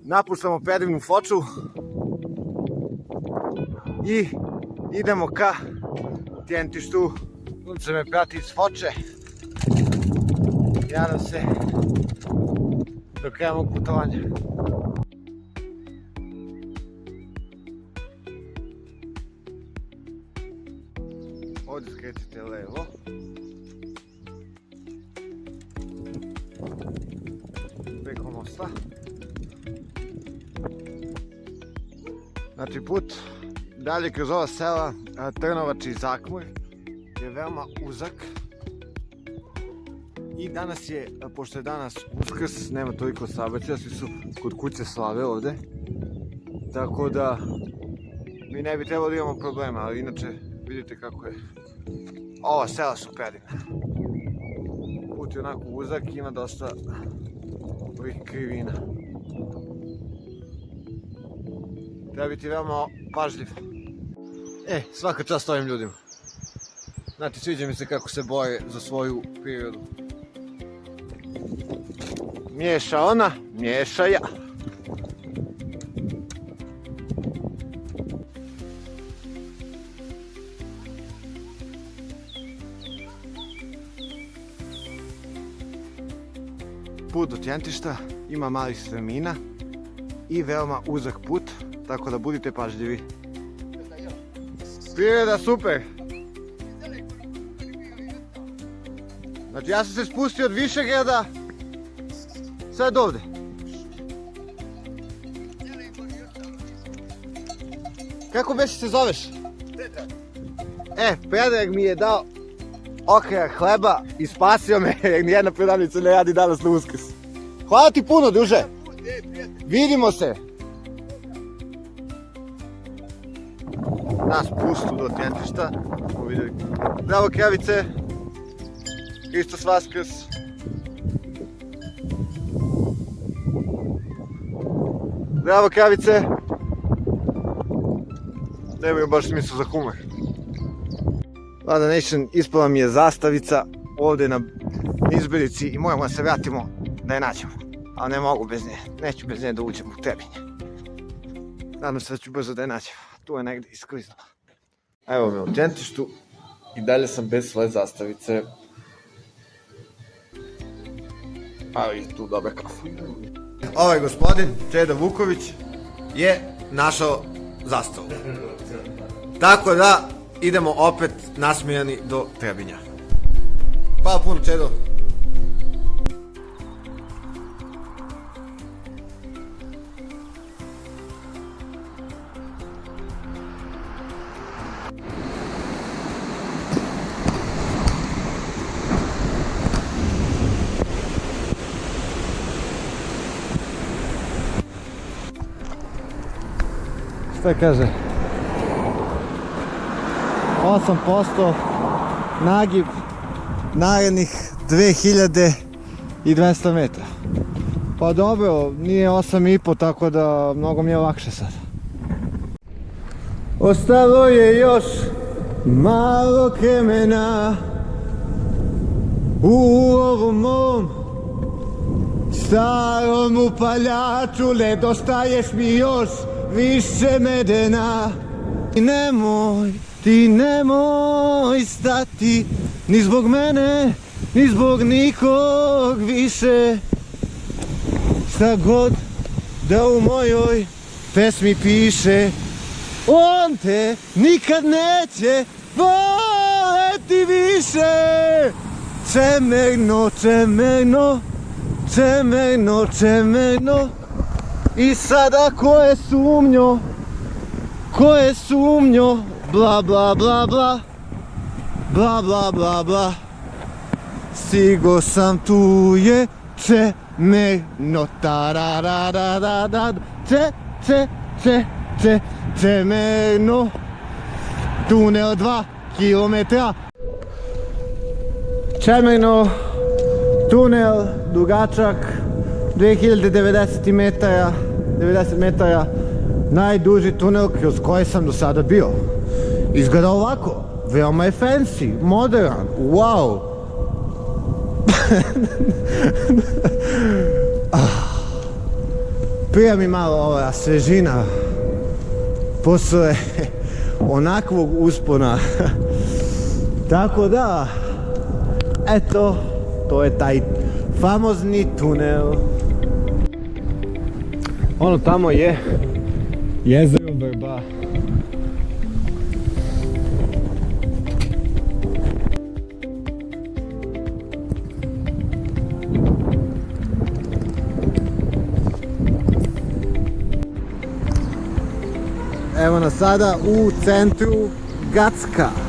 Napuštamo Pedrinu Foču i idemo ka tjentištu. Sunce me prati iz Foče. Nadam se do kraja mog putovanja. Ovdje skrećete levo. Preko mosta. Znači put dalje kroz ova sela Trnovač i Zakmur je veoma uzak. I danas je, pošto je danas Uskrs, nema toliko saobraćaja, svi su kod kuće slave ovde. Tako da mi ne bi trebalo da imamo problema, ali inače vidite kako je. Ova sela su predivna. Put je onako uzak, ima dosta ovih krivina. Treba biti veoma pažljiv. Svaka čast ovim ljudima. Znači, sviđa mi se kako se bore za svoju prirodu. Miješa ona, miješa ja. Put do Tjentišta ima malih strmina i veoma uzak put, tako da budite pažljivi. Priroda super! Znači ja sam se spustio od Višegrada sad ovde. Kako beše se zoveš? Predrag mi je dao okrak hleba i spasio me jer nijedna prodavnica ne radi danas na Uskrs. Hvala ti puno, druže! Vidimo se! Na spustu do Tjentišta smo vidjeli. Bravo kravice! Hristos Vaskrs! Bravo kravice! Nemaju baš smisla za humor. Vlada Nation, ispala mi je zastavica ovdje na izbirici i moramo da se vratimo da je nađemo. Ali ne mogu bez nje, neću bez nje da uđem u Trebinje. Nadam se da ću brzo da je nađemo, tu je negdje iskliznula. Evo me u Tjentištu i dalje sam bez svoje zastavice. Ali tu dobra kafa. Ovaj gospodin, Čeda Vuković, je našao zastavu. Tako da idemo opet nasmijani do Trebinja. Hvala puno, Čedo. Šta kaže? 8% nagib narednih 2200 metara. Pa dobro, nije 8,5, tako da mnogo mi je lakše sad. Ostalo je još malo kremena u ovom mom starom upaljaču, nedostaješ mi još više medena. Ti nemoj stati, ni zbog mene, ni zbog nikog više. Šta god da u mojoj pesmi piše, on te nikad neće voleti više. Čemerno, čemerno, čemerno, čemerno. I sada ko je sumnjo, bla bla bla bla, bla bla bla bla. Stigo sam, tu je čemerno, tararararara, čemerno. Tunel 2 kilometra. Čemerno, tunel dugačak 2090 metara, 90 metara, najduži tunel kroz koji sam do sada bio. Izgleda ovako, veoma je fancy, modern, wow. Prija mi malo ova svežina posle onakvog uspona. Tako da, eto, to je taj famozni tunel. Ono tamo je jezero Vrba. Evo nas sada u centru Gacka.